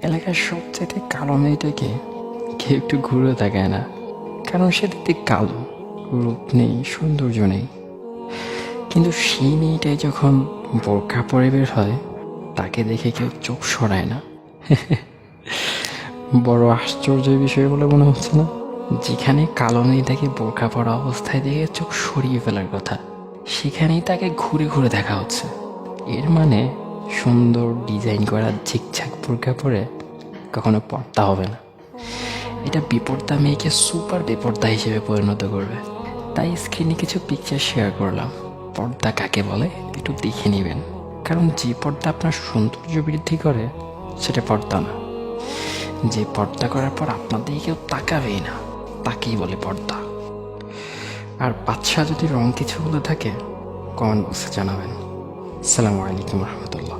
এলাকার সবচেয়ে কালো মেয়েটাকে কেউ একটু ঘুরে তাকায় না, কারণ সে দেখতে কালো, রূপ নেই, সৌন্দর্য নেই। কিন্তু সেই মেয়েটাই যখন বোরকা পরে বের হয়, তাকে দেখে কেউ চোখ সরায় না। বড় আশ্চর্যের বিষয় বলে মনে হচ্ছে না? যেখানে কালো মেয়েটাকে বোরকা পরা অবস্থায় দেখে চোখ সরিয়ে ফেলার কথা, সেখানেই তাকে ঘুরে ঘুরে দেখা হচ্ছে। এর মানে সুন্দর ডিজাইন করা ঝিকঝাক বোরকা পরে কখনো পর্দা হবে না। এটা বিপর্দা মেয়েকে সুপার বিপর্দা হিসেবে পরিণত করবে। তাই স্ক্রিনে কিছু পিকচার শেয়ার করলাম। পর্দা কাকে বলে একটু দেখে নেবেন, কারণ যে পর্দা আপনার সৌন্দর্য বৃদ্ধি করে সেটা পর্দা না। যে পর্দা করার পর আপনার দিকে কেউ তাকাবেই না, তাকেই বলে পর্দা। আর বাদশাহ যদি রং কিছু বলে থাকে, কমেন্ট বক্সে জানাবেন। আসসালামু আলাইকুম রহমতুল্লাহ।